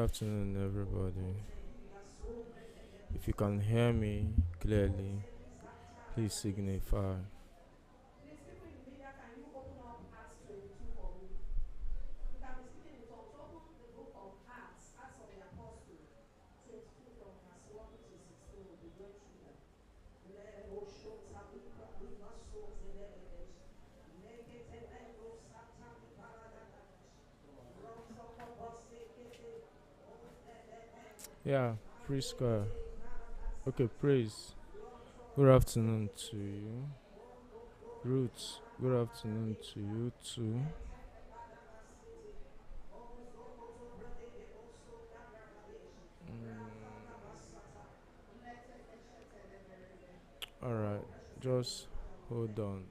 afternoon, everybody. If you can hear me clearly, please signify. Yeah, praise God. Okay, praise. Good afternoon to you. Roots, good afternoon to you too. Alright, just hold on.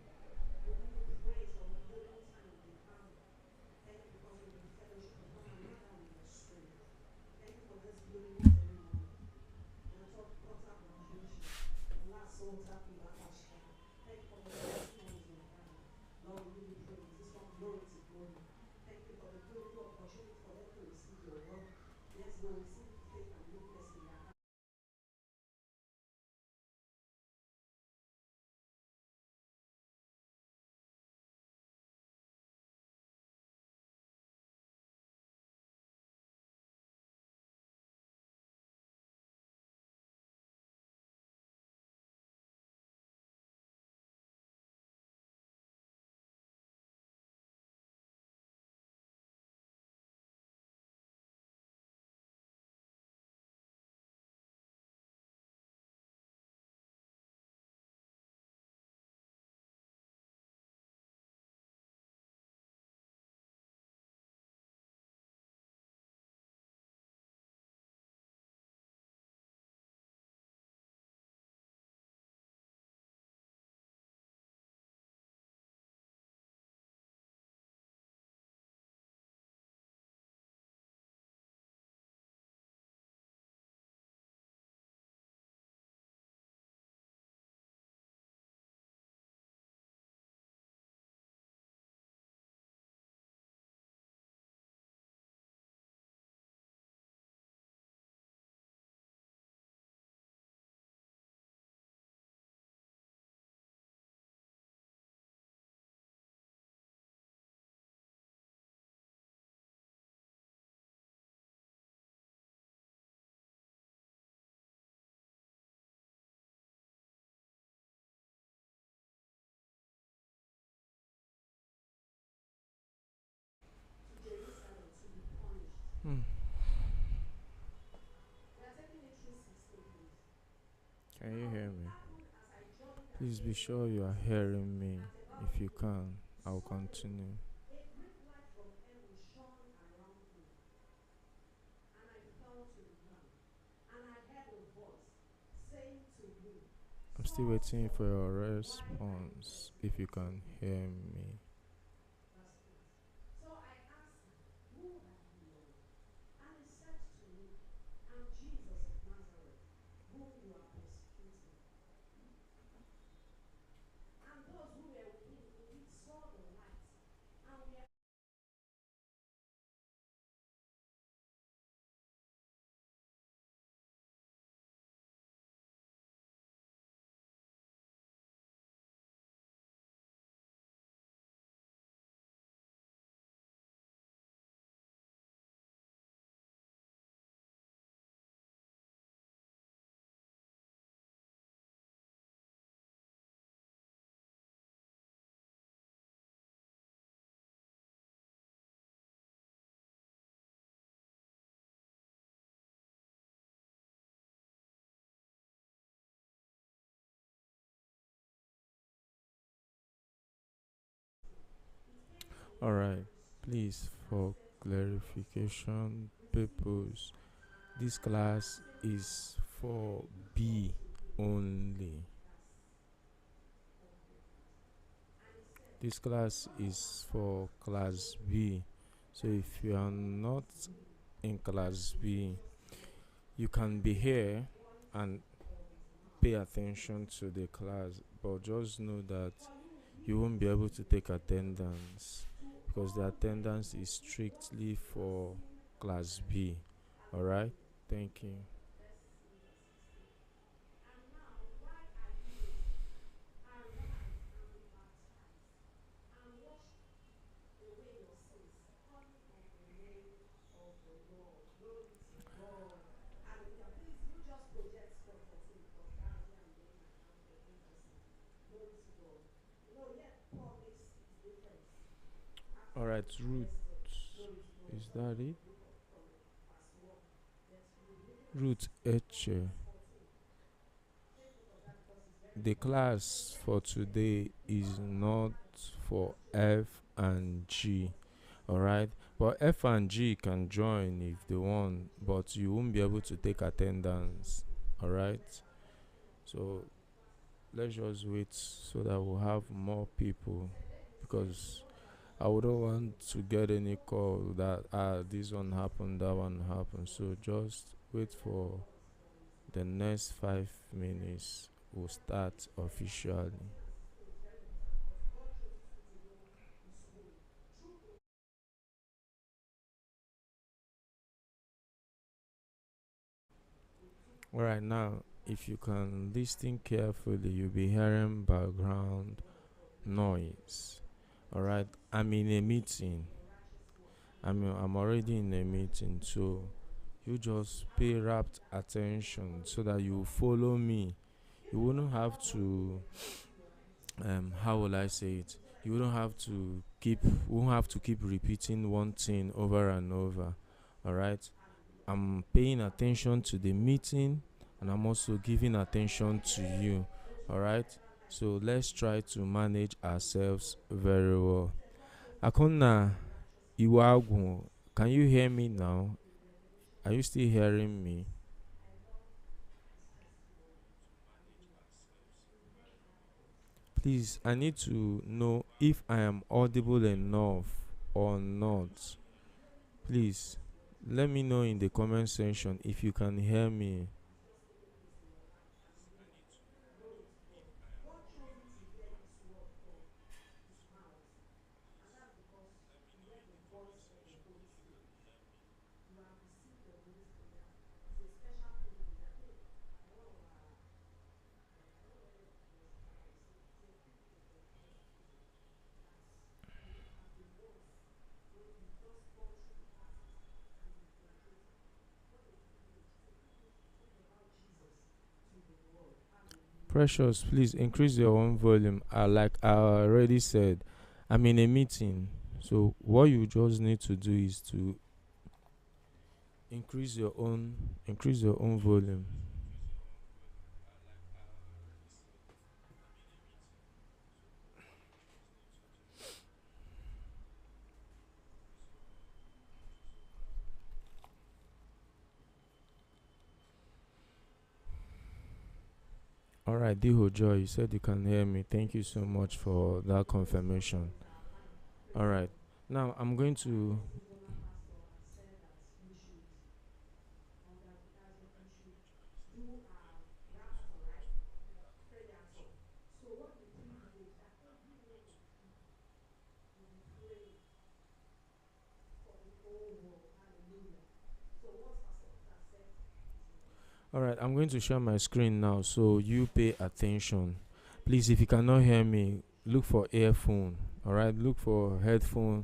Hmm. Can you hear me? Please be sure you are hearing me. If you can, I'll continue. I'm still waiting for your response. If you can hear me. Alright, please, for clarification purpose, this class is for B only. This class is for class B. So if you are not in class B, you can be here and pay attention to the class, but just know that you won't be able to take attendance because the attendance is strictly for class B. All right. Thank you. All right. Root. Is that it? Root H. The class for today is not for F and G. All right. But F and G can join if they want, but you won't be able to take attendance. All right. So let's just wait so that we'll have more people, because I wouldn't want to get any call that this one happened, that one happened. So just wait for the next 5 minutes. We'll start officially. Alright, now if you can listen carefully, you'll be hearing background noise. Alright, I'm in a meeting. I'm already in a meeting, so you just pay rapt attention so that you follow me. You wouldn't have to how will I say it? You wouldn't have to keep won't have to keep repeating one thing over and over. Alright? I'm paying attention to the meeting, and I'm also giving attention to you. Alright? So let's try to manage ourselves very well. Akonna Iwagu, can you hear me now? Are you still hearing me? Please, I need to know if I am audible enough or not. Please, let me know in the comment section if you can hear me. Precious, please increase your own volume. Like I already said, I'm in a meeting. So what you just need to do is to increase your own volume. All right, Diho Joy, you said you can hear me. Thank you so much for that confirmation. All right, now I'm going to. All right, I'm going to share my screen now, so you pay attention. Please, if you cannot hear me, look for earphone. All right, look for headphone.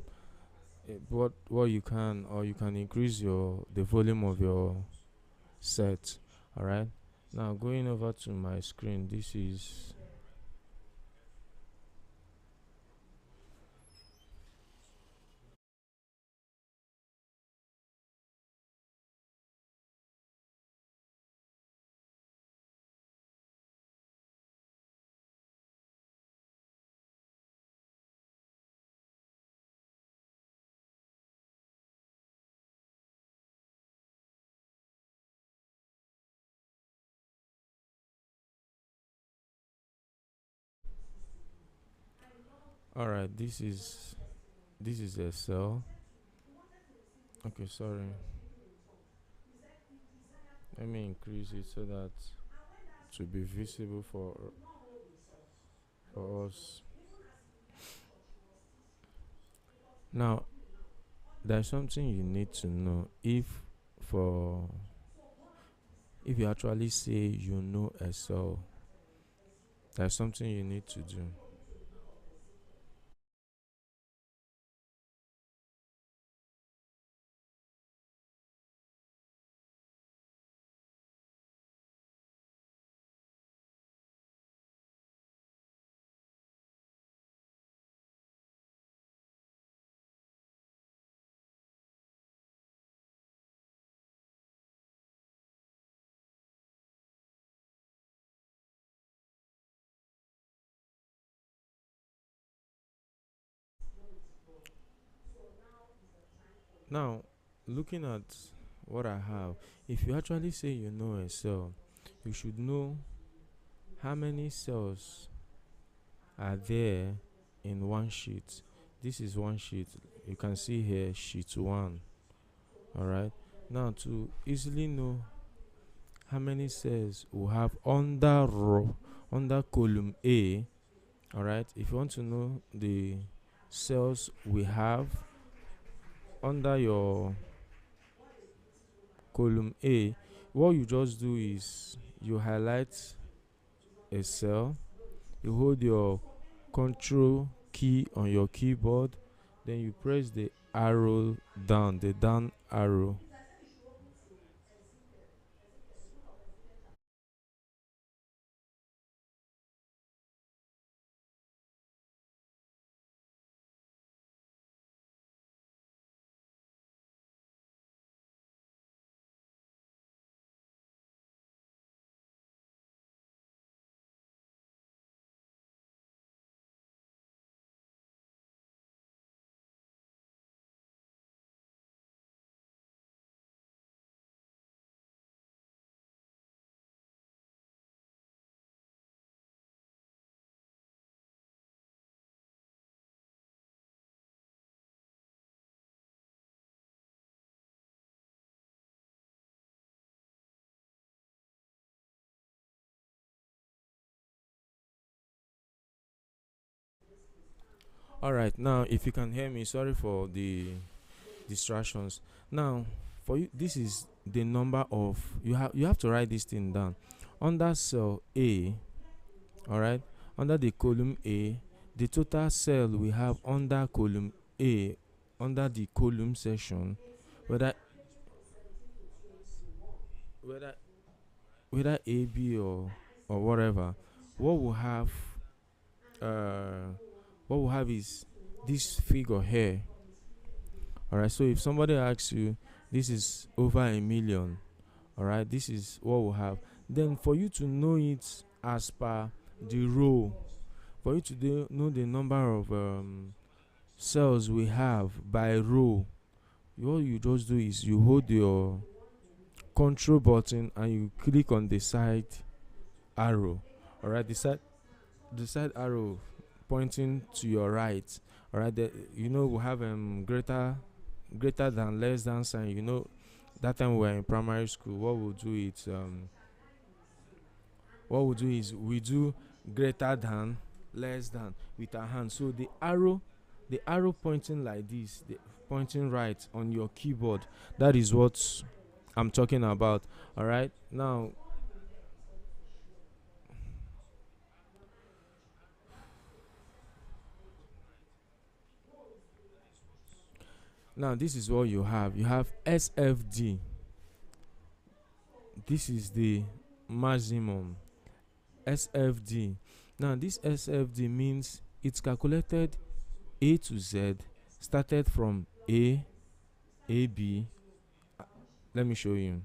What you can, or you can increase the volume of your set. All right. Now going over to my screen. This is. All right. This is Excel. Okay, sorry. Let me increase it so that it will be visible for us. Now, there's something you need to know. If for if you actually say you know Excel, there's something you need to do. Now, looking at what I have, if you actually say you know Excel, you should know how many cells are there in one sheet. This is one sheet. You can see here sheet 1. All right. Now, to easily know how many cells we have under row, under column A, all right, if you want to know the cells we have under your column A, what you just do is you highlight a cell, you hold your control key on your keyboard, then you press the arrow down, the down arrow. All right, now if you can hear me, sorry for the distractions. Now, for you, this is the number of you have to write this thing down under cell A. All right, under the column A, the total cell we have under column A, under the column section, whether whether whether A, B, or whatever, what we have uh what we have is this figure here. All right, so if somebody asks you, this is over a million. All right, this is what we have. Then for you to know it as per the row, for you to know the number of cells we have by row, what you just do is you hold your control button and you click on the side arrow. All right, the side arrow pointing to your right. All right, we have greater than, less than sign. That time we were in primary school, what we'll do is we do greater than, less than with our hand. So the arrow pointing like this, pointing right on your keyboard, that is what I'm talking about. All right, now this is what you have SFD. This is the maximum. SFD. Now this SFD means it's calculated A to Z, started from AB. Let me show you.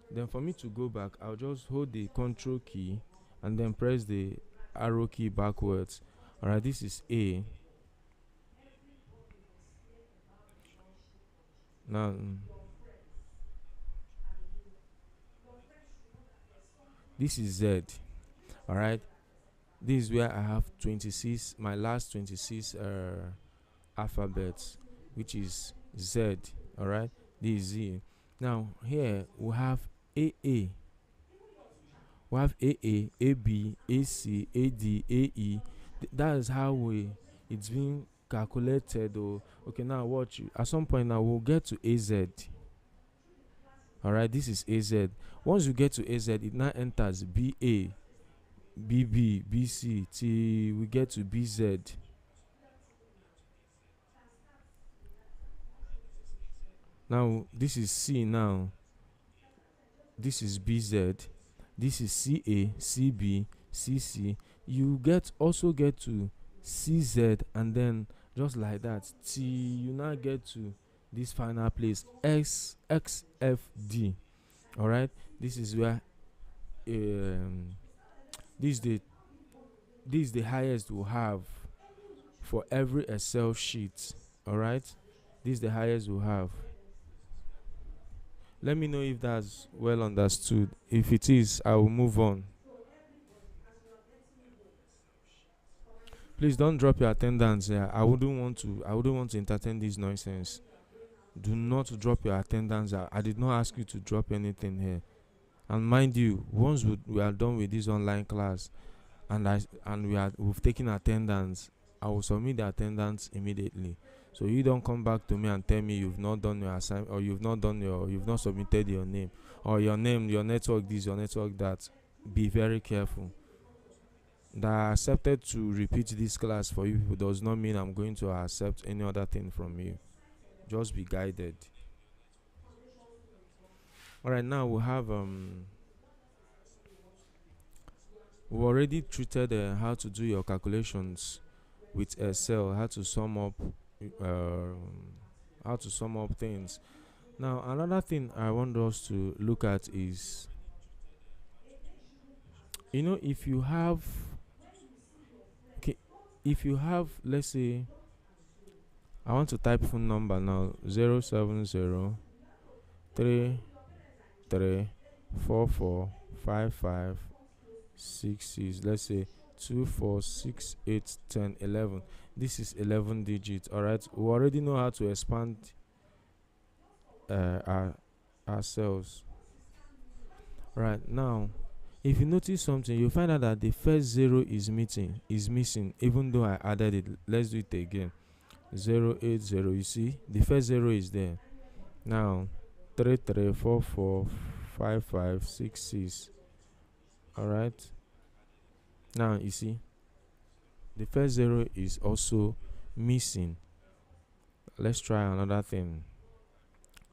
Then for me to go back, I'll just hold the control key and then press the arrow key backwards. All right, this is A. Now this is Z. All right, this is where I have 26, my last 26 alphabets, which is Z. All right, this is Z. Now here we have AA. We have AA, AB, AC, AD, AE. That is how it's being calculated. Okay, now watch. At some point now we'll get to AZ. All right, this is AZ. Once you get to AZ, it now enters BA, BB, BC till we get to BZ. Now this is C. Now this is BZ. This is CA, CB, CC. You also get to CZ, and then just like that till you now get to this final place, XFD. All right, this is where this is the highest we'll have for every Excel sheet. All right, this is the highest we'll have. Let me know if that's well understood. If it is, I will move on. Please don't drop your attendance here. I wouldn't want to entertain this nonsense. Do not drop your attendance. I did not ask you to drop anything here. And mind you, once we are done with this online class, and we've taken attendance, I will submit the attendance immediately. So you don't come back to me and tell me you've not done your assignment, or you've not submitted your name, or your network this, your network that. Be very careful. That I accepted to repeat this class for you people does not mean I'm going to accept any other thing from you. Just be guided. All right, now we have we already treated how to do your calculations with Excel, how to sum up things. Now another thing I want us to look at is, if you have, let's say I want to type phone number now, 070 33445566. Let's say 24681011. This is 11 digits. All right, we already know how to expand our cells. Right now, if you notice something, you'll find out that the first zero is missing, even though I added it. Let's do it again. 080. You see, the first zero is there. Now 33445566. all right, now you see the first zero is also missing. Let's try another thing.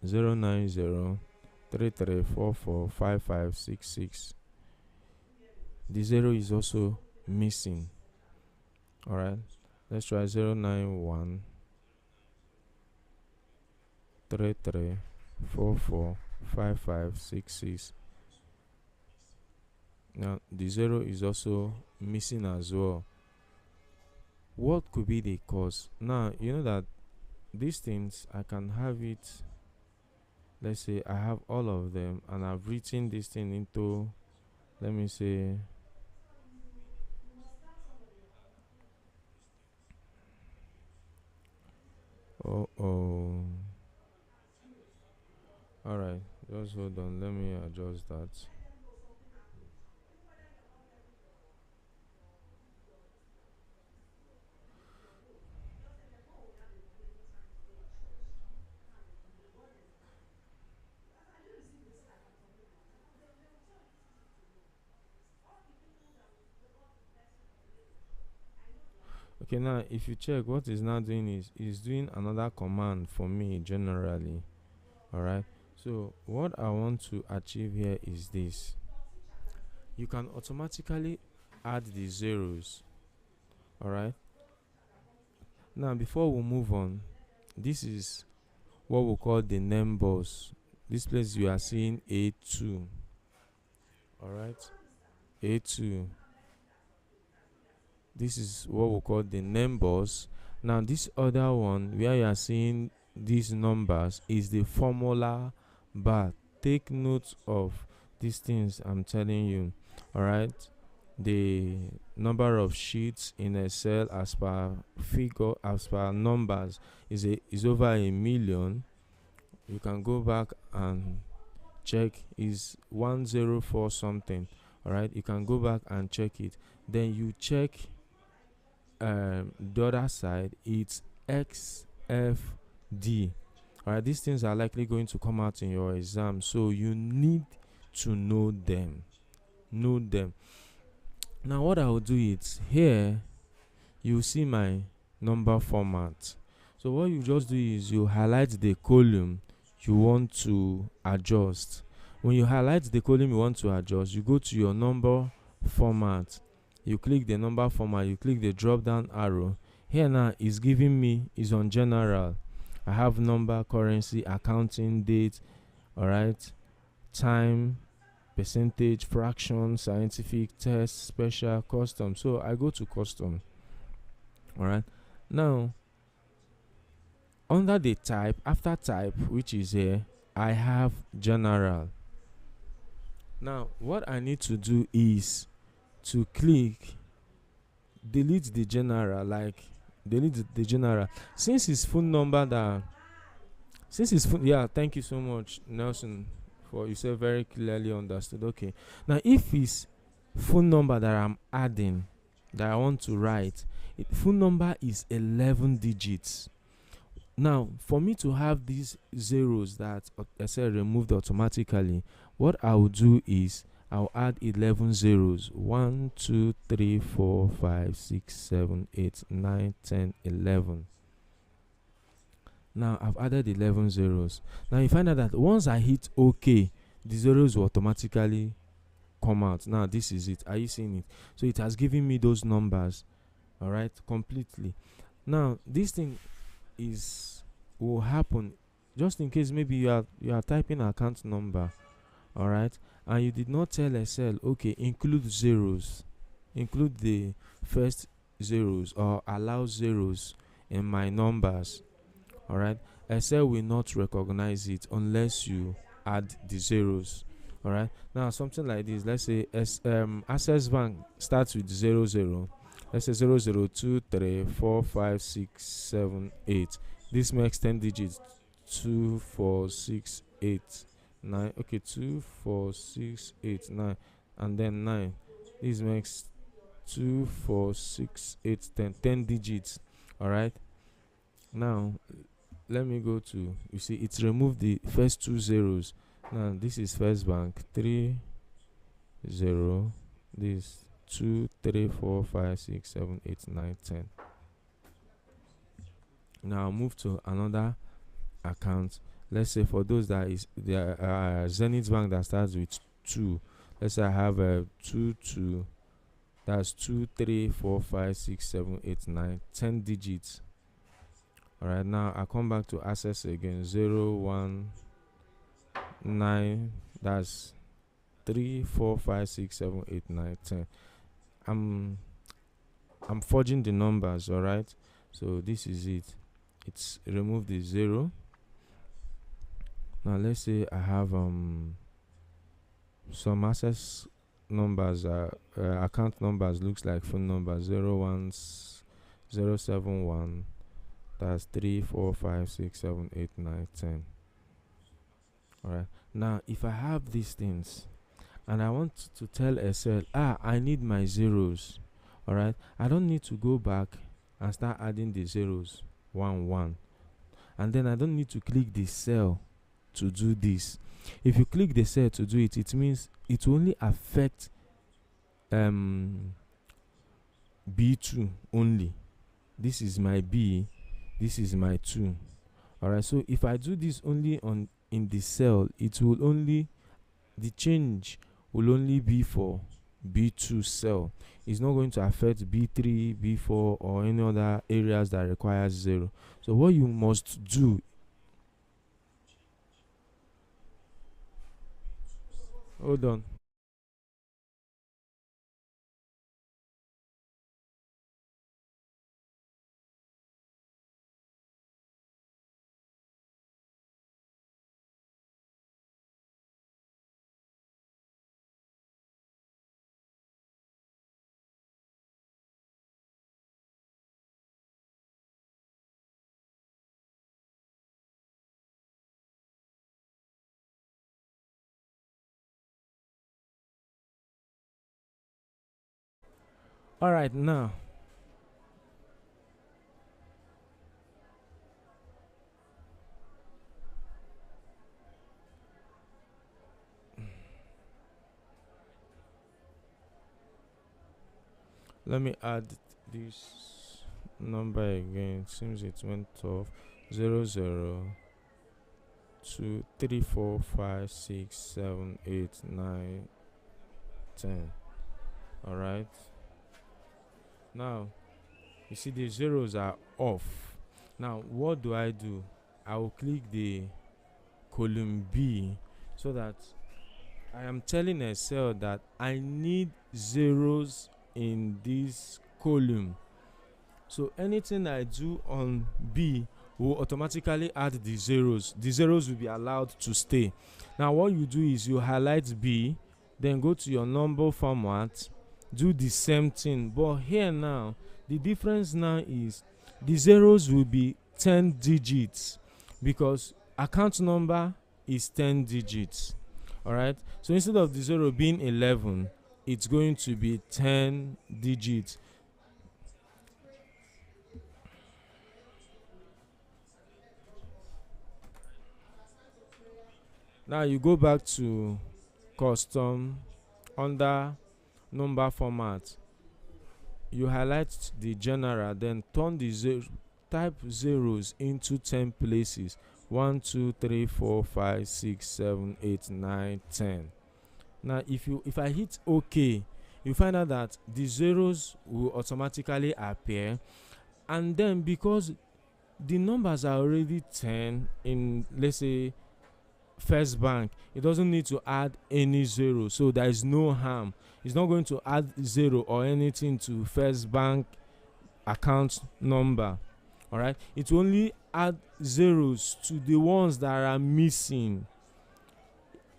09033445566. The zero is also missing. All right, let's try 09133445566. Now the zero is also missing as well. What could be the cause? Now you know that these things, I can have it. Let's say I have all of them and I've written this thing into, let me say, all right, just hold on, let me adjust that. Okay, now if you check, what is now doing is doing another command for me generally. All right, so what I want to achieve here is this. You can automatically add the zeros. All right, now before we move on, this is what we call the numbers. This place you are seeing A2. All right, A2. This is what we call the numbers. Now this other one where you are seeing these numbers is the formula bar. Take note of these things I'm telling you. All right, the number of sheets in Excel as per numbers is over 1 million. You can go back and check, is 104 something. All right, you can go back and check it. Then you check the other side, it's XFD. All right, these things are likely going to come out in your exam, so you need to know them. Know them. Now, what I will do is here you see my number format. So what you just do is you highlight the column you want to adjust. When you highlight the column you want to adjust, you go to your number format, you click the number format, you click the drop down arrow. Here now is giving me is on general. I have number, currency, accounting, date, all right, time, percentage, fraction, scientific, test, special, custom. So I go to custom. All right, now under the type, after type, which is here, I have general. Now what I need to do is to click delete the general, like delete the general, since it's phone number that since it's phone. Yeah, thank you so much, Nelson, for you said very clearly understood. Okay, now if it's phone number that I'm adding, that I want to write, phone number is 11 digits. Now for me to have these zeros that I said removed automatically, what I will do is I'll add 11 zeros. 1 2 3 4 5 6 7 8 9 10 11. Now I've added 11 zeros. Now you find out that once I hit OK, the zeros will automatically come out. Now this is it. Are you seeing it? So it has given me those numbers, all right, completely. Now this thing will happen just in case maybe you are typing account number, all right, and you did not tell Excel, okay, include zeros, include the first zeros or allow zeros in my numbers. All right, Excel will not recognize it unless you add the zeros. All right, now something like this, let's say Access Bank starts with 00. Let's say 002345678. This makes 10 digits. 24689. Okay, 24689 and then 9. This makes 24681 10 digits. All right, now let me go to, you see it's removed the first two zeros. Now this is First Bank 30. This 2 3 4 5 6 7 8 9 10. Now I'll move to another account. Let's say for those that is the Zenith Bank that starts with 2. Let's say I have a 2 2. That's 2 3 4 5 6 7 8 9 10 digits. All right, now I come back to Access again. 0 1 9. That's 3 4 5 6 7 8 9 10. I'm forging the numbers, all right. So this is it. It's remove the 0. Now let's say I have some access numbers, account numbers, looks like phone number 01071. That's 3 4 5 6 7 8 9 10. All right, now if I have these things and I want to tell Excel, I need my zeros, all right, I don't need to go back and start adding the zeros 1 1, and then I don't need to click the cell to do this. If you click the cell to do it, it means it will only affect B2 only. This is my B, this is my 2. All right, so if I do this only in the cell, it will only, the change will only be for B2 cell. It's not going to affect B3, B4 or any other areas that requires 0. So what you must do, hold on. All right, now Let me add this number again. Seems it went off. 0023456789110. All right. Now you see the zeros are off. Now what do? I will click the column B so that I am telling Excel that I need zeros in this column. So anything I do on B will automatically add the zeros. The zeros will be allowed to stay. Now what you do is you highlight B, then go to your number format, do the same thing. But here now, the difference now is the zeros will be 10 digits because account number is 10 digits. All right. So instead of the 0 being 11, it's going to be 10 digits. Now you go back to custom under number format. You highlight the general, then turn the type zeros into 10 places. 1 2 3 4 5 6 7 8 9 10. Now if I hit OK, you find out that the zeros will automatically appear, and then because the numbers are already 10 in, let's say, First Bank, it doesn't need to add any zero, so there is no harm. It's not going to add zero or anything to First Bank account number. All right, it will only add zeros to the ones that are missing.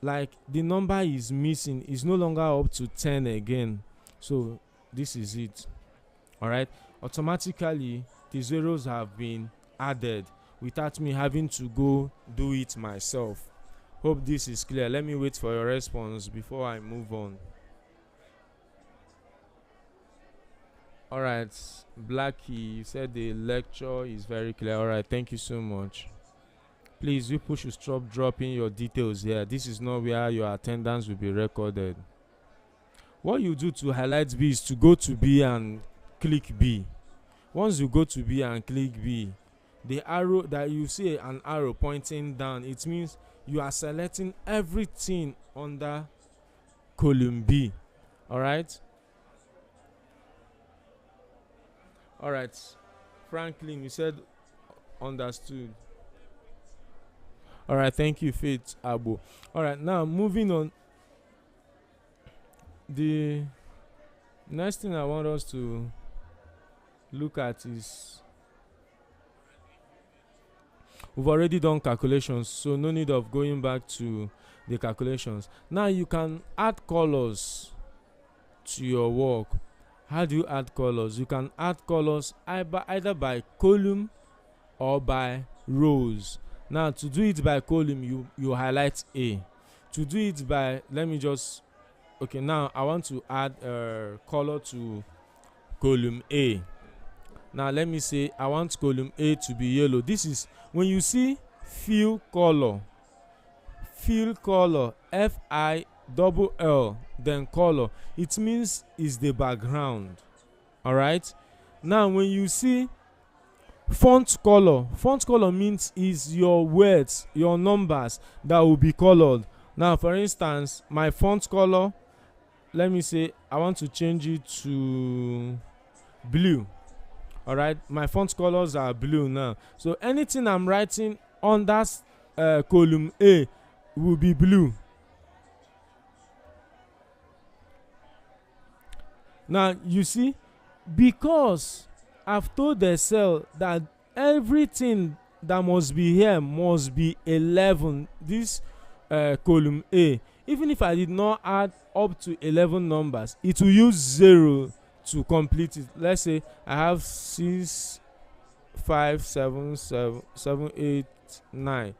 Like the number is missing, is no longer up to 10 again. So this is it. All right, automatically the zeros have been added without me having to go do it myself. Hope this is clear. Let me wait for your response before I move on. All right, Blackie, you said the lecture is very clear. All right, thank you so much. Please, you people should stop dropping your details here. This is not where your attendance will be recorded. What you do to highlight B is to go to B and click B. Once you go to B and click B, the arrow that you see, an arrow pointing down, it means you are selecting everything under column B. All right. All right, Franklin, you said understood. All right, thank you, Faith Abu. All right, now moving on. The next thing I want us to look at is, we've already done calculations, so no need of going back to the calculations. Now you can add colors to your work. How do you add colors? You can add colors either by column or by rows. Now to do it by column, you highlight A. To do it by, let me just, okay, now I want to add a color to column A. Now let me say I want column A to be yellow. This is when you see fill color, FILL, then color, it means is the background. All right, now when you see font color means is your words, your numbers that will be colored. Now for instance, my font color, let me say I want to change it to blue. All right, my font colors are blue now, so anything I'm writing on that column A will be blue. Now you see, because I've told the cell that everything that must be here must be 11, this column A, even if I did not add up to 11 numbers, it will use 0 to complete it. Let's say I have 6 5 7 7 8 9,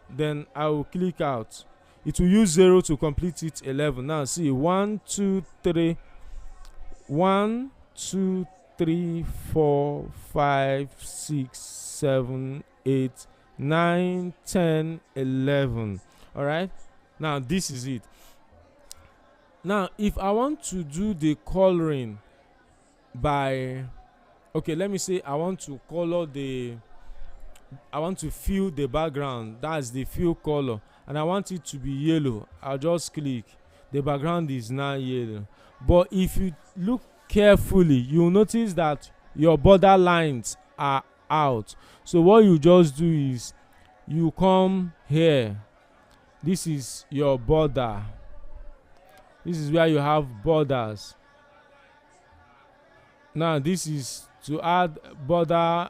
then I will click out. It will use 0 to complete it 11. Now see, 1 2 3 1 2 3 4 5 6 7 8 9 10 11. All right, now this is it. Now if I want to do the coloring, by, okay, let me say I want to color the, I want to fill the background, that's the fill color, and I want it to be yellow. I'll just click, the background is now yellow. But if you look carefully, you'll notice that your border lines are out. So what you just do is you come here, this is your border, this is where you have borders. Now this is to add border,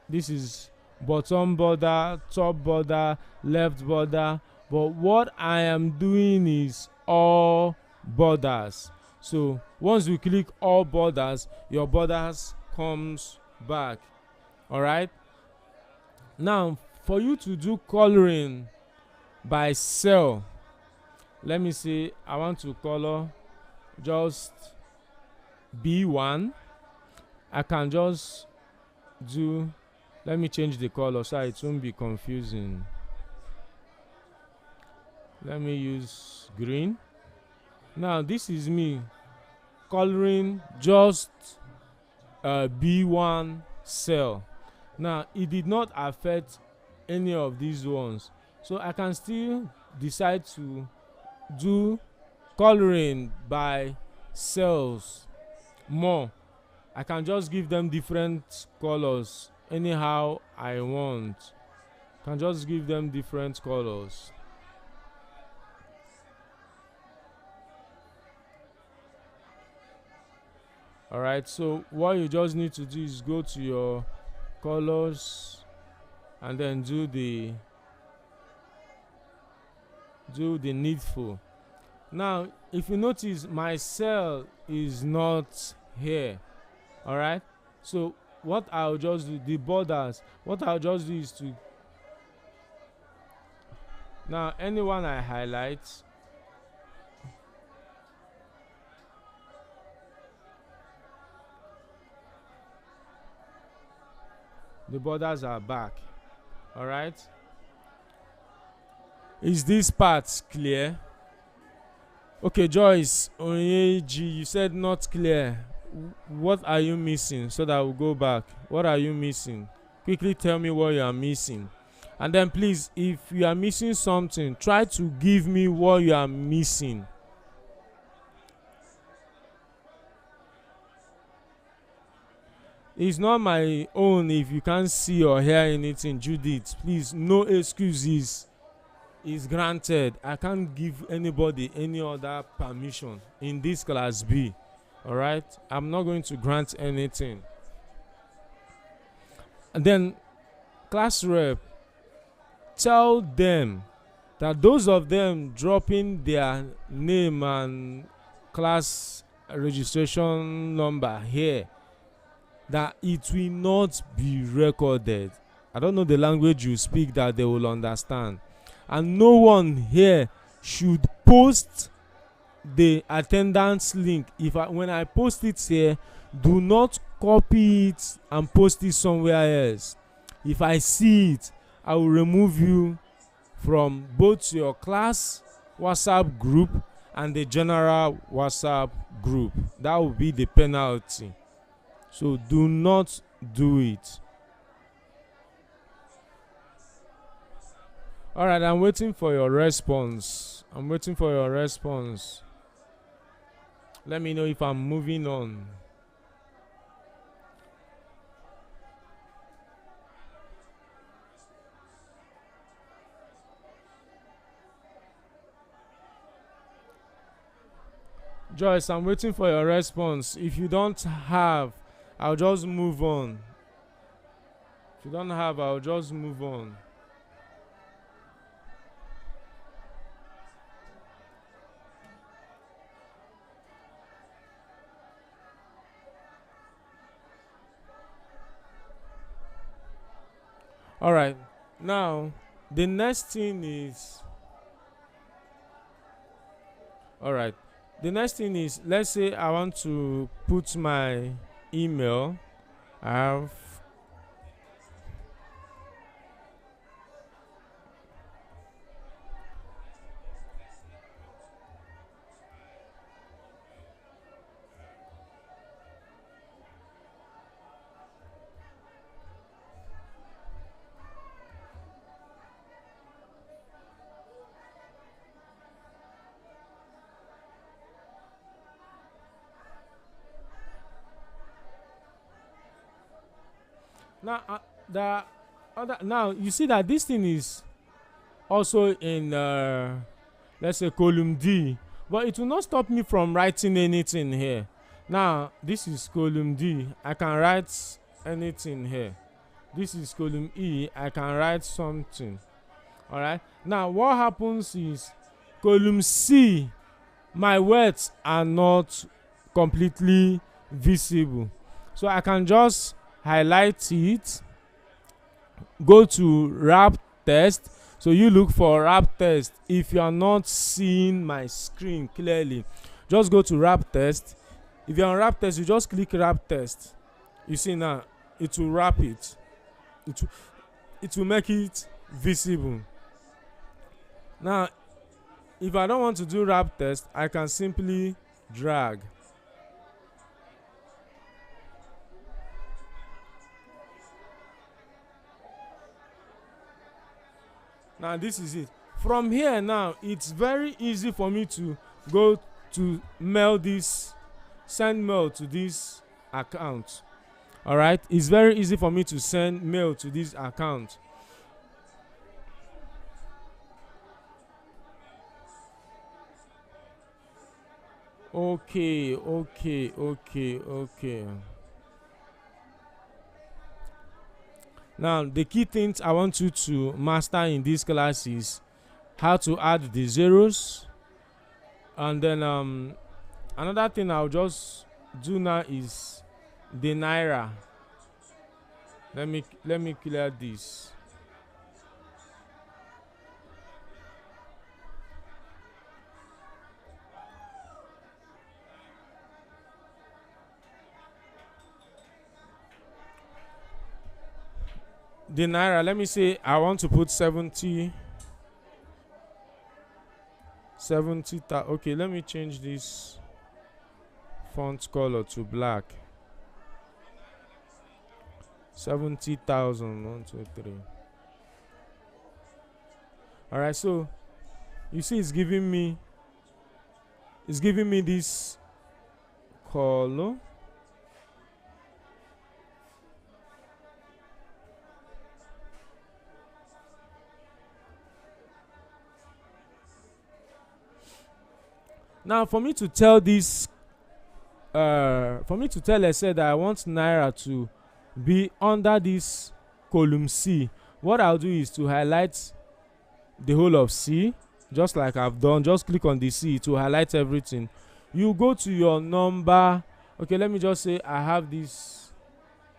this is bottom border, top border, left border. But what I am doing is all borders. So once you click all borders, your borders comes back. All right, now for you to do coloring by cell, let me say I want to color just B1. I can just do, let me change the color so it won't be confusing. Let me use green. Now this is me coloring just B1 cell. Now it did not affect any of these ones, so I can still decide to do coloring by cells more. I can just give them different colors anyhow I want. Can just give them different colors. Alright, so what you just need to do is go to your colors and then do the needful. Now if you notice, my cell is not here. Alright, so what I'll just do, the borders, what I'll just do is to, now anyone I highlight, the borders are back. All right, is this part clear? Okay, Joyce Onyeji, you said not clear. What are you missing so that we'll go back? What are you missing? Quickly tell me what you are missing, and then please, if you are missing something, try to give me what you are missing. It's not my own if you can't see or hear anything. Judith, please, no excuses is granted. I can't give anybody any other permission in this class B. All right, I'm not going to grant anything. And then class rep, tell them that those of them dropping their name and class registration number here, that it will not be recorded. I don't know the language you speak that they will understand. And no one here should post the attendance link. When I post it here, do not copy it and post it somewhere else. If I see it, I will remove you from both your class WhatsApp group and the general WhatsApp group. That will be the penalty. So do not do it. All right, I'm waiting for your response. Let me know if I'm moving on. Joyce, I'm waiting for your response. If you don't have, I'll just move on. If you don't have, I'll just move on. All right, now the next thing is, all right, the next thing is, let's say I want to put my email. I have, Now the other, now you see that this thing is also in let's say column D, but it will not stop me from writing anything here. Now this is column D, I can write anything here. This is column E, I can write something. All right, now what happens is column C, my words are not completely visible, so I can just highlight it, go to wrap text. So you look for wrap text. If you are not seeing my screen clearly, just go to wrap text. If you're on wrap text, you just click wrap text. You see now, it will wrap it. It will make it visible. Now if I don't want to do wrap text, I can simply drag. Now this is it. From here now, it's very easy for me to go to mail this, send mail to this account. All right, it's very easy for me to send mail to this account. Okay. Now the key things I want you to master in this class is how to add the zeros, and then another thing I'll just do now is the naira. Let me clear this. The naira, let me say I want to put 70. Okay, let me change this font color to black. 70,000. 1, 2, 3. All right, so you see it's giving me this color. Now for me to tell this let's say that I want naira to be under this column C, what I'll do is to highlight the whole of C, just like I've done. Just click on the C to highlight everything. You go to your number. Okay, let me just say I have this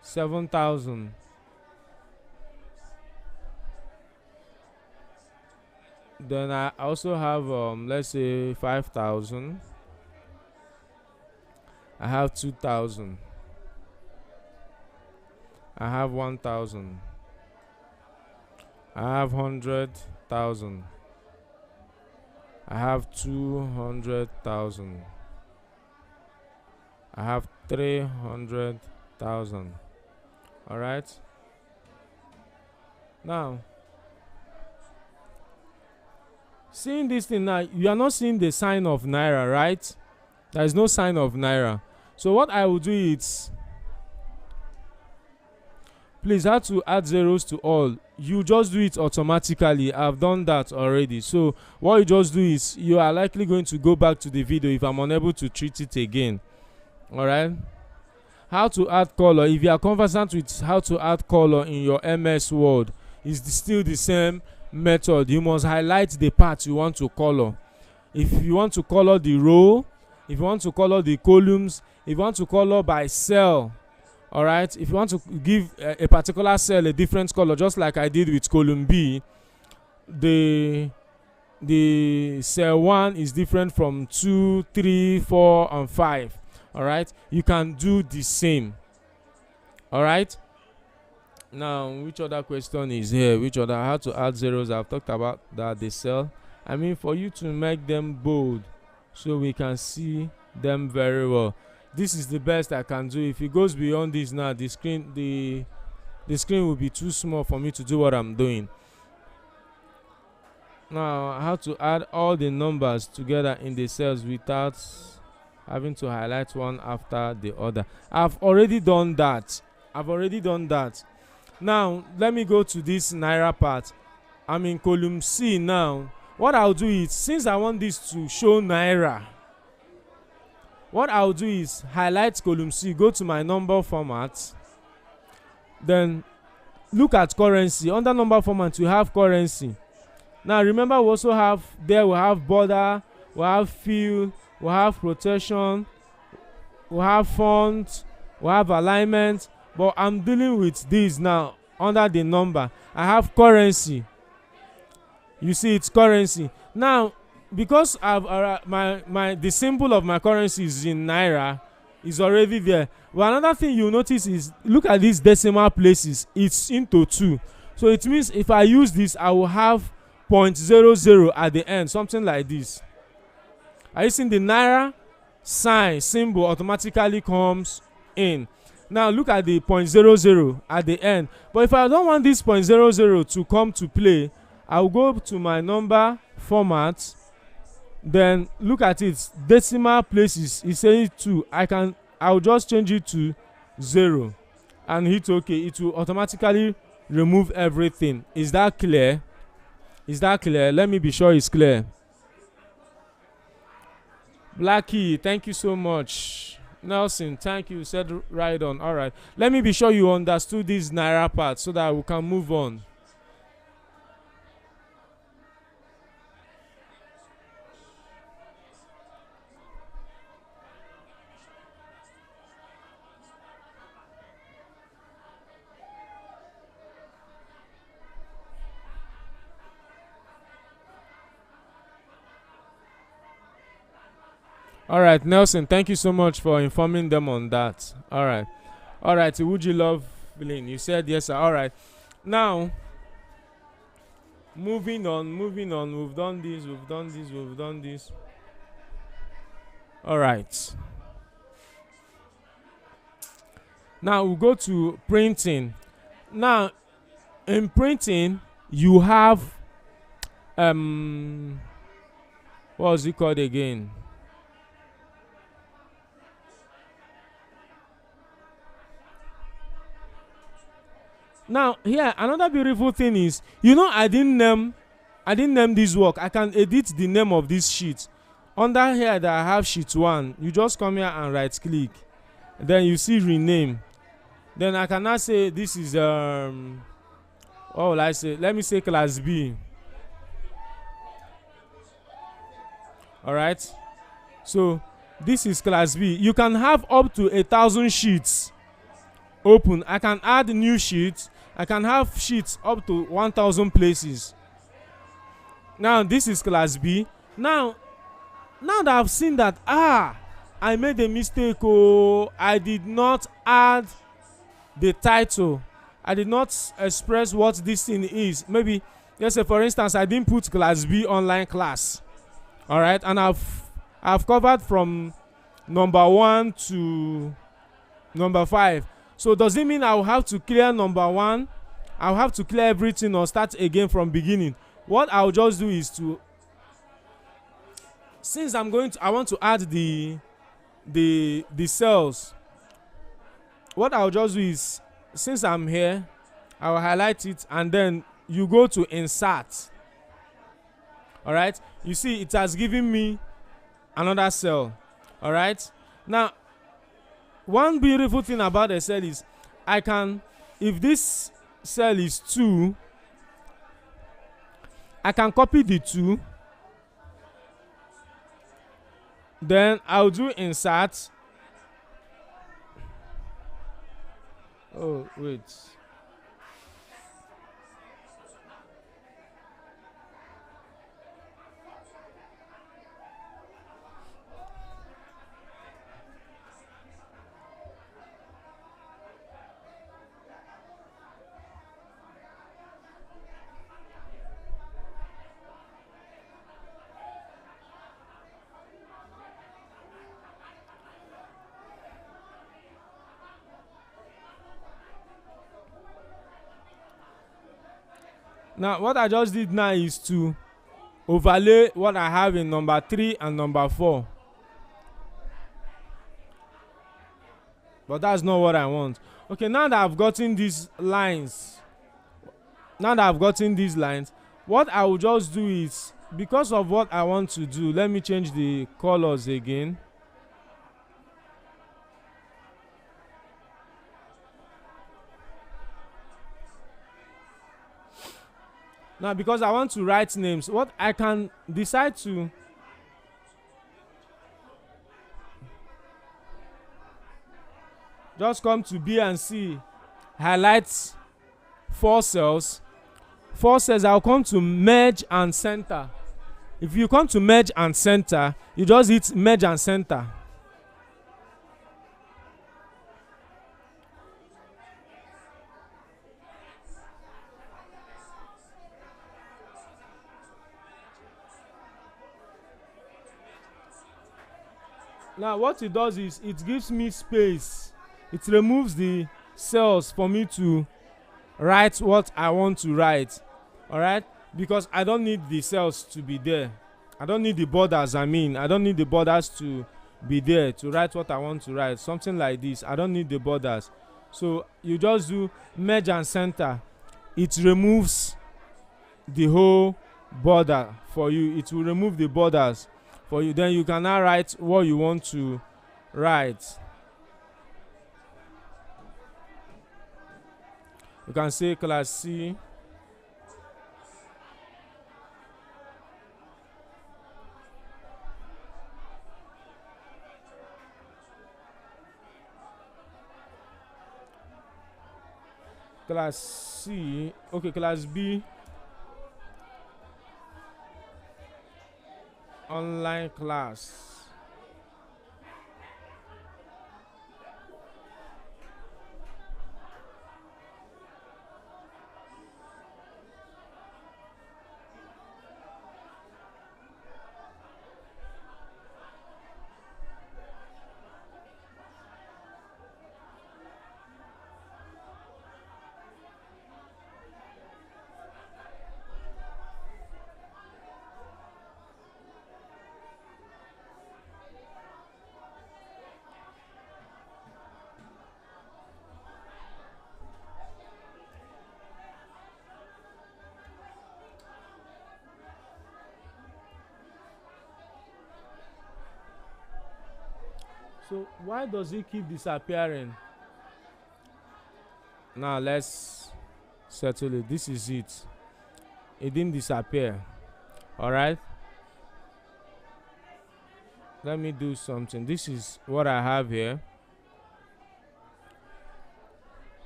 7,000. Then I also have let's say 5,000. I have 2,000. I have 1,000. I have 100,000. I have 200,000. I have 300,000. All right. Now, seeing this thing now, you are not seeing the sign of naira, right? There is no sign of naira. So what I will do is, please have to add zeros to all. You just do it automatically. I've done that already. So what you just do is, you are likely going to go back to the video if I'm unable to treat it again. All right. How to add color. If you are conversant with how to add color in your MS Word, it's still the same method. You must highlight the part you want to color. If you want to color the row, if you want to color the columns, if you want to color by cell, all right, if you want to give a particular cell a different color, just like I did with column B, the cell 1 is different from 2, 3, 4 and 5. All right, you can do the same. All right. Now, which other question is here? Which other? How to add zeros? I've talked about that. The cell, I mean, for you to make them bold so we can see them very well. This is the best I can do. If it goes beyond this now, the screen will be too small for me to do what I'm doing. Now, how to add all the numbers together in the cells without having to highlight one after the other. I've already done that. Now let me go to this naira part. I'm in column C now. What I'll do is, since I want this to show naira, what I'll do is highlight column C, go to my number format, then look at currency. Under number format we have currency. Now remember, we also have there, we have border, we have field, we have protection, we have font, we have alignment, but I'm dealing with this now. Under the number I have currency. You see, it's currency. Now because I've the symbol of my currency is in naira, is already there. But another thing you notice is, look at these decimal places, it's into 2. So it means if I use this, I will have 0.00 at the end, something like this. Are you seeing the naira sign symbol automatically comes in? Now look at the 0.00 at the end. But if I don't want this 0.00 to come to play, I'll go to my number format, then look at it, decimal places is saying 2. I'll just change it to 0 and hit OK. It will automatically remove everything. Is that clear? Is that clear? Let me be sure it's clear. Blackie, thank you so much. Nelson, thank you. Said right on. All right. Let me be sure you understood this naira part so that we can move on. All right, Nelson, thank you so much for informing them on that. All right. All right, would you love Lynn? You said yes, sir. All right. Now, moving on. We've done this. All right. Now, we'll go to printing. Now, in printing, you have, what was it called again? Now here another beautiful thing is, I didn't name this work. I can edit the name of this sheet. Under here that I have sheet 1, you just come here and right click, then you see rename. Then I can now say this is what will I say? Let me say class B. All right, so this is class B. You can have up to 1,000 sheets open. I can add new sheets. I can have sheets up to 1,000 places. Now this is class B. Now that I've seen that, I made a mistake. I did not add the title. I did not express what this thing is. Maybe, let's say for instance, I didn't put class B online class. All right, and I've covered from number 1 to number 5. So does it mean I'll have to clear number 1? I'll have to clear everything or start again from beginning? What I'll just do is to, since I want to add the cells. What I'll just do is, since I'm here, I'll highlight it and then you go to insert. All right, you see it has given me another cell. All right, now one beautiful thing about a cell is I can, if this cell is 2, I can copy the 2, then I'll do insert. Oh wait, now what I just did now is to overlay what I have in number 3 and number 4. but that's not what I want. Okay, now that I've gotten these lines, what I will just do is, because of what I want to do, let me change the colors again. Now, because I want to write names, what I can decide to just come to B and C, highlight 4 cells. 4 cells, I'll come to merge and center. If you come to merge and center, you just hit merge and center. Now what it does is it gives me space. It removes the cells for me to write what I want to write. Alright, because I don't need the cells to be there. I don't need the borders. I don't need the borders to be there to write what I want to write. Something like this, I don't need the borders. So you just do merge and center. It removes the whole border for you. It will remove the borders for you. Then you can now write what you want to write. You can say class C. Class C. Okay, class B. Online class. So why does it keep disappearing? Now let's settle it. This is it. It didn't disappear. Alright. Let me do something. This is what I have here.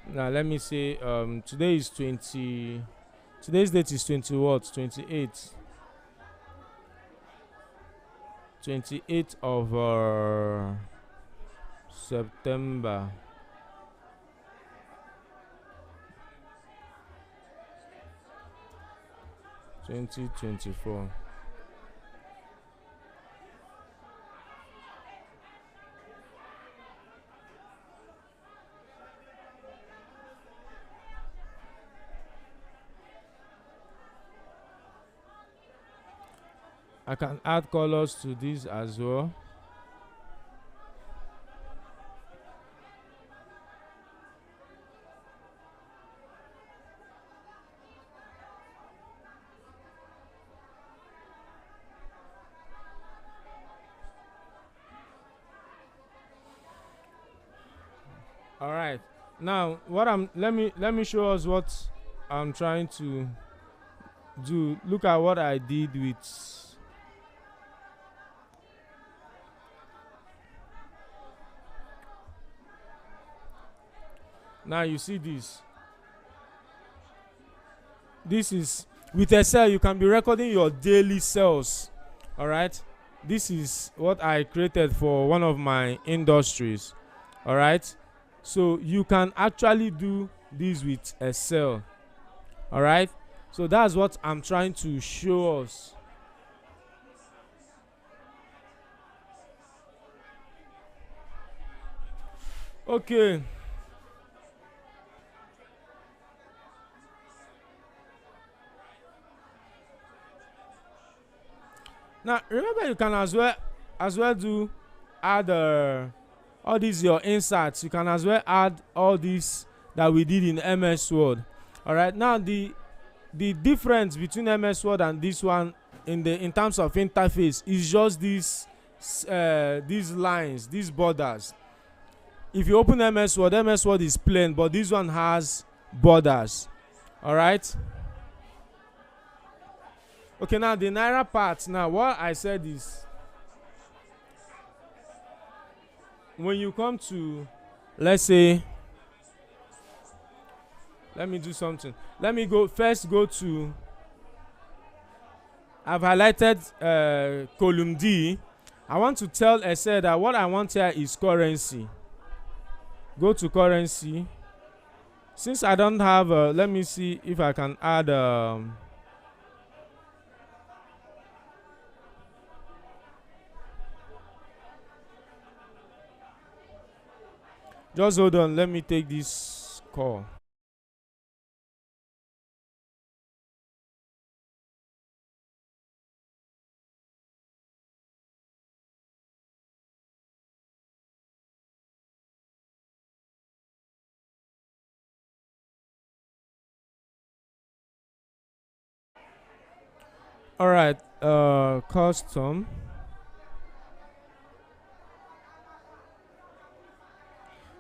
Now let me say today is 20. Today's date is 20 what? 28. 28th of September. (2024). I can add colors to this as well. All right. Now, let me show us what I'm trying to do. Look at what I did with. Now you see this. This is with Excel. You can be recording your daily sales. All right. This is what I created for one of my industries. All right. So you can actually do this with Excel. All right. So that's what I'm trying to show us. Okay. Now remember, you can as well do add all these your inserts, you can as well add all these that we did in MS Word. All right, now the difference between MS Word and this one in terms of interface is just these lines, these borders. If you open MS Word is plain, but this one has borders. All right. Okay, now the Naira part. Now what I said is, when you come to, let's say, let me do something. Let me go to, I've highlighted column D. I want to tell Excel that what I want here is currency. Go to currency. Since I don't have, let me see if I can add just hold on, let me take this call. All right, custom.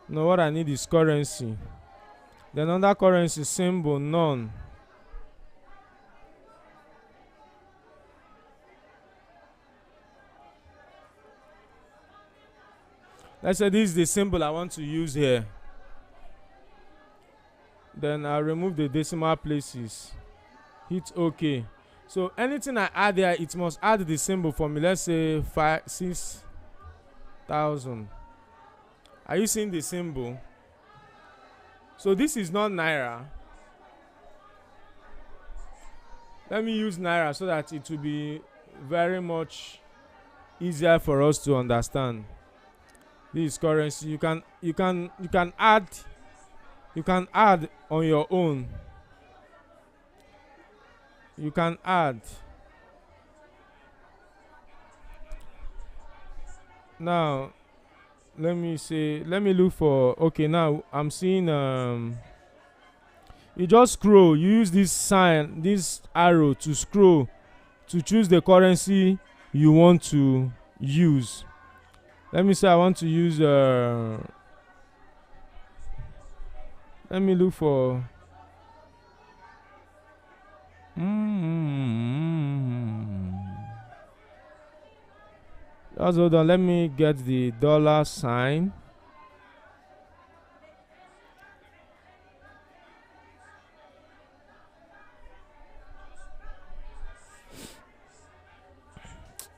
Now what I need is currency. Then under currency, symbol none. Let's say this is the symbol I want to use here. Then I'll remove the decimal places. Hit OK. So anything I add here, it must add the symbol for me. Let's say 6,000. Are you seeing the symbol? So this is not Naira. Let me use Naira so that it will be very much easier for us to understand. This is currency. You can add on your own. You can add. Now let me look for, okay, now I'm seeing you just scroll. You use this sign, this arrow to scroll to choose the currency you want to use. Let me say I want to use let me look for just hold on, let me get the dollar sign.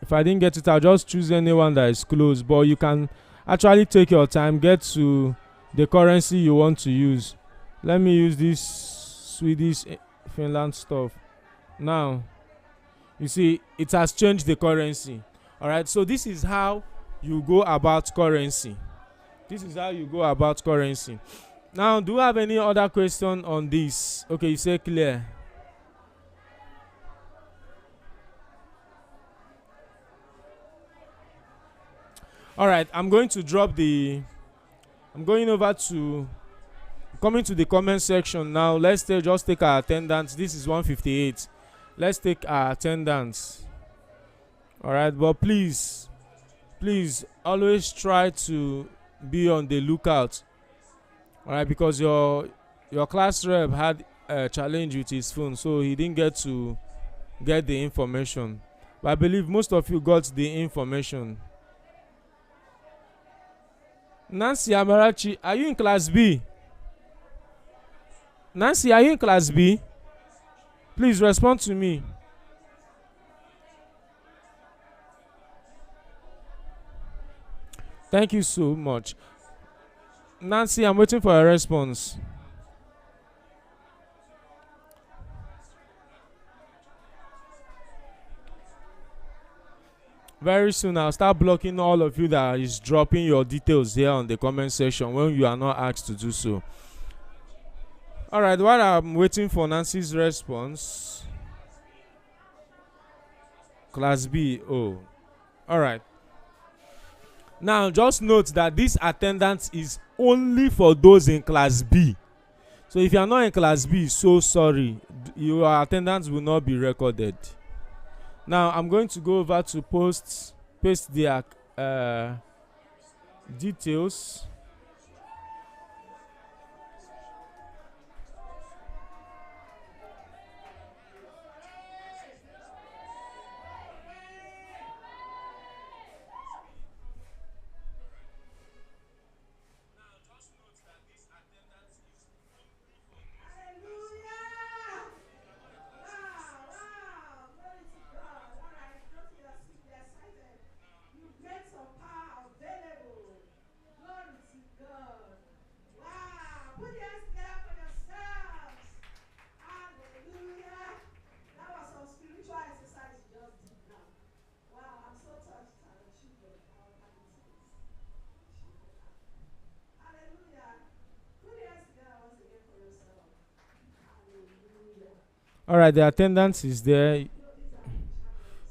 If I didn't get it, I'll just choose anyone that is close, but you can actually take your time, get to the currency you want to use. Let me use this Swedish Finland stuff. Now you see it has changed the currency. All right, so this is how you go about currency. Now, do you have any other question on this? Okay, you say clear. All right, I'm going over to coming to the comment section now. Let's just take our attendance. This is 158. Let's take our attendance. All right, but please always try to be on the lookout. All right, because your class rep had a challenge with his phone, so he didn't get to get the information. But I believe most of you got the information. Nancy Amarachi, are you in class B? Nancy, are you in class B? Please respond to me. Thank you so much. Nancy, I'm waiting for a response. Very soon I'll start blocking all of you that is dropping your details here on the comment section when you are not asked to do so. All right, while I'm waiting for Nancy's response, class B. Oh, all right. Now, just note that this attendance is only for those in class B. So if you are not in class B, so sorry, your attendance will not be recorded. Now I'm going to go over to paste their details. All right, the attendance is there. You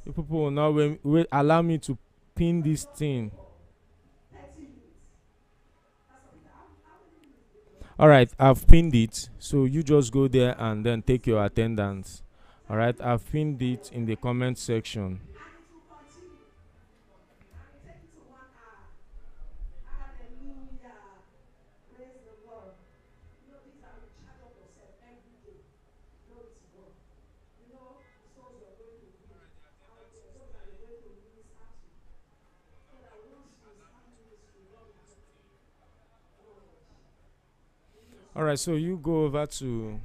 people will now wait, allow me to pin this thing. All right, I've pinned it, so you just go there and then take your attendance. All right, I've pinned it in the comment section. All right, so you go over to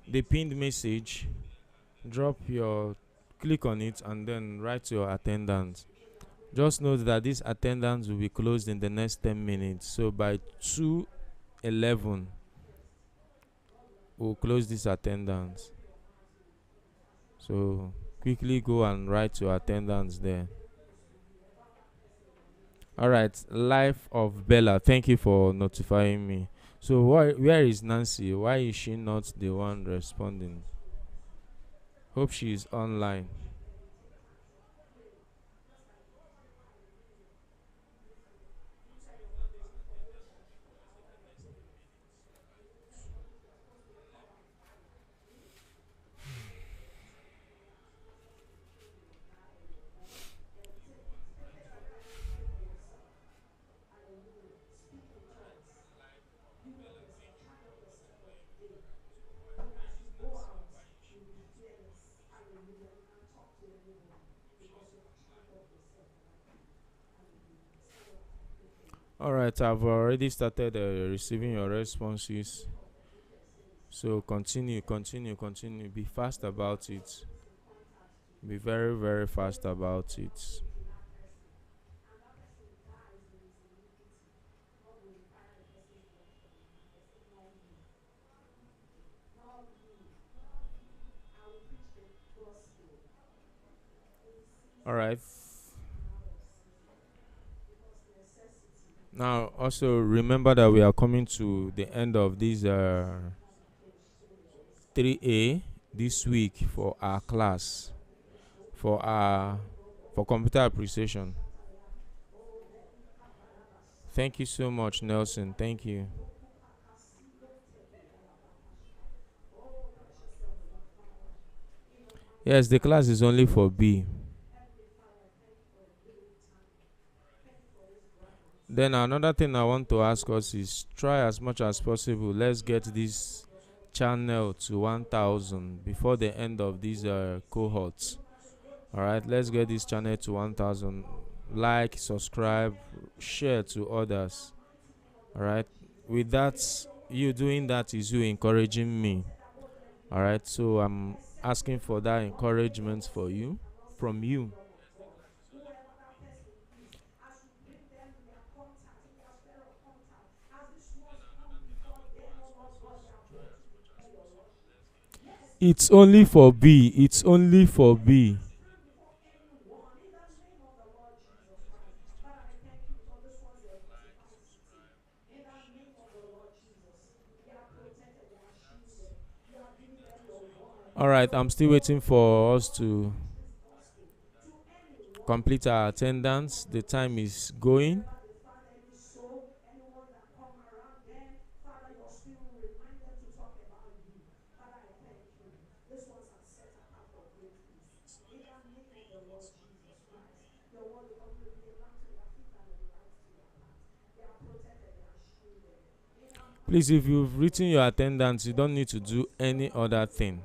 the pinned message, click on it, and then write your attendance. Just note that this attendance will be closed in the next 10 minutes. So by 2:11, we'll close this attendance. So quickly go and write your attendance there. All right, Life of Bella, thank you for notifying me. So where is Nancy? Why is she not the one responding? Hope she is online. All right, I've already started receiving your responses. So continue. Be fast about it. Be very, very fast about it. All right. Now, also remember that we are coming to the end of this 3A this week for our class, for computer appreciation. Thank you so much, Nelson. Thank you. Yes, the class is only for B. Then another thing I want to ask us is try as much as possible. Let's get this channel to 1,000 before the end of these cohorts. All right, let's get this channel to 1,000. Like, subscribe, share to others. All right, with that, you doing that is you encouraging me. All right, so I'm asking for that encouragement from you. It's only for B. It's only for B. All right, I'm still waiting for us to complete our attendance. The time is going. Please, if you've written your attendance, you don't need to do any other thing.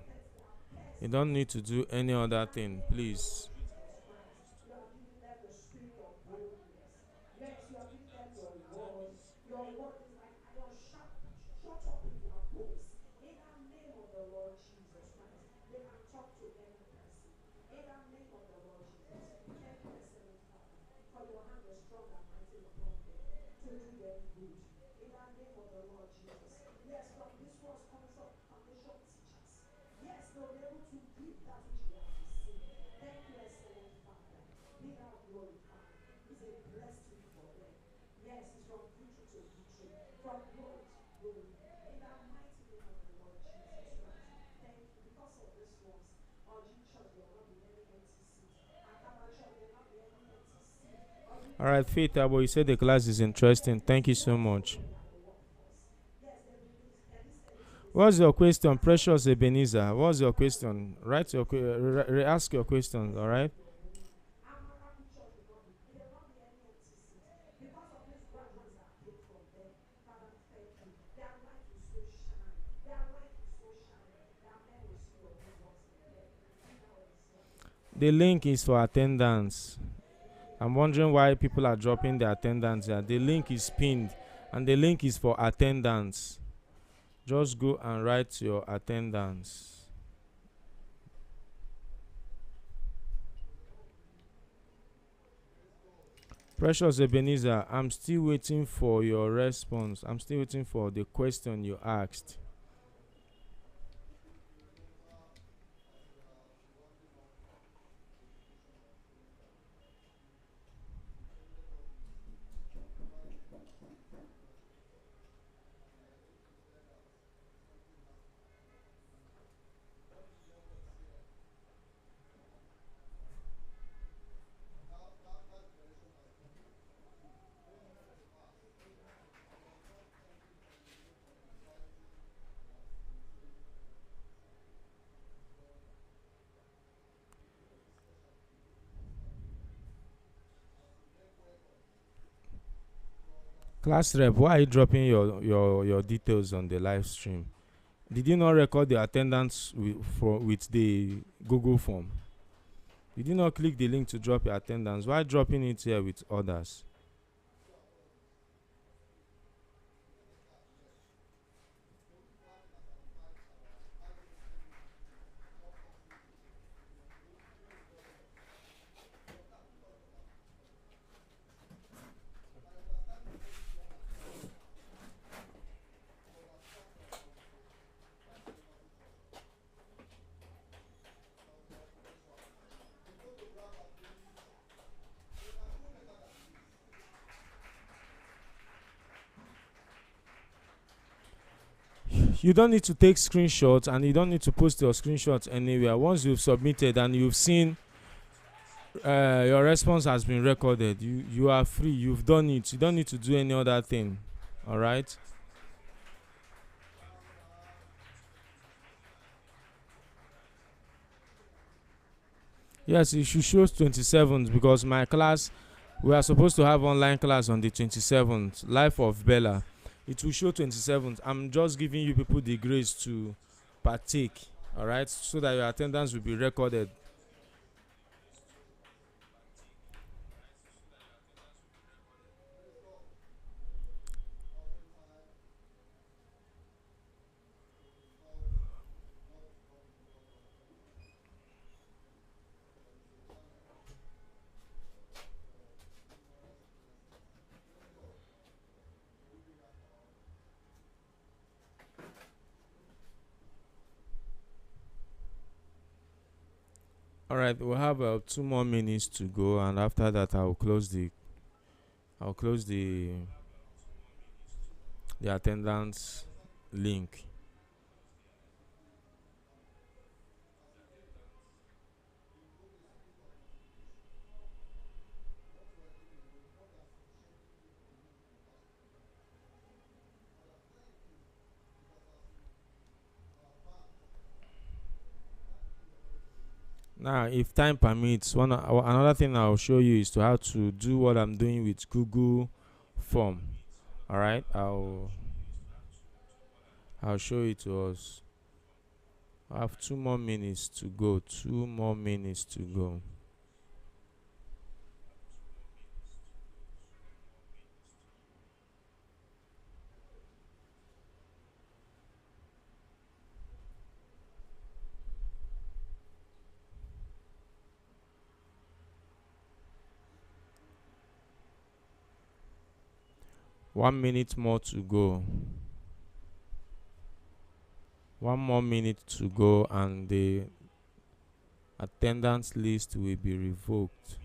You don't need to do any other thing, please. All right, Faith Abo, you said the class is interesting. Thank you so much. What's your question, Precious Ebenezer? What's your question? Write your ask your questions. All right. The link is for attendance. I'm wondering why people are dropping the attendance here. The link is pinned, and the link is for attendance. Just go and write your attendance. Precious Ebenezer, I'm still waiting for your response. I'm still waiting for the question you asked. Class rep, why are you dropping your details on the live stream? Did you not record the attendance with the Google form? Did you not click the link to drop your attendance? Why dropping it here with others? You don't need to take screenshots, and you don't need to post your screenshots anywhere. Once you've submitted and you've seen your response has been recorded, you are free. You've done it. You don't need to do any other thing. All right. Yes, it should show 27th, because my class, we are supposed to have online class on the 27th, Life of Bella. It will show 27th. I'm just giving you people the grace to partake, all right, so that your attendance will be recorded. All right, we'll have 2 more minutes to go, and after that, I'll close the attendance link. Now, if time permits, another thing I'll show you is to how to do what I'm doing with Google Form. All right, I'll show it to us. I have 2 more minutes to go. 2 more minutes to go. One minute more to go. 1 more minute to go, and the attendance list will be revoked.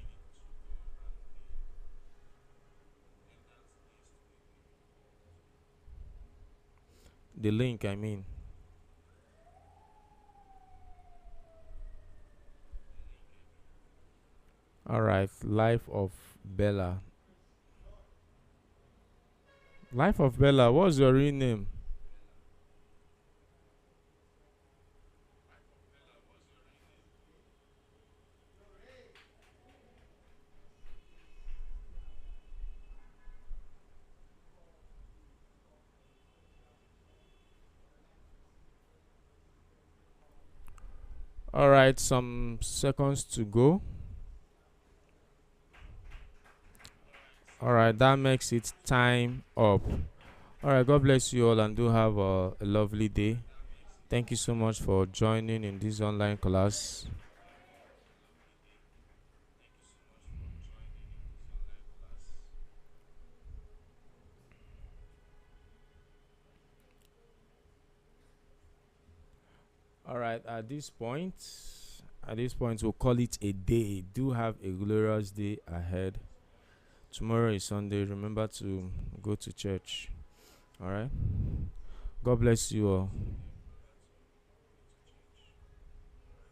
The link, I mean. All right, Life of Bella. Life of Bella, what's your real name? All right, some seconds to go. All right, that makes it time up. All right, God bless you all and do have a lovely day. Thank you so much for joining in this online class. All right, at this point, we'll call it a day. Do have a glorious day ahead. Tomorrow is Sunday. Remember to go to church. All right. God bless you all.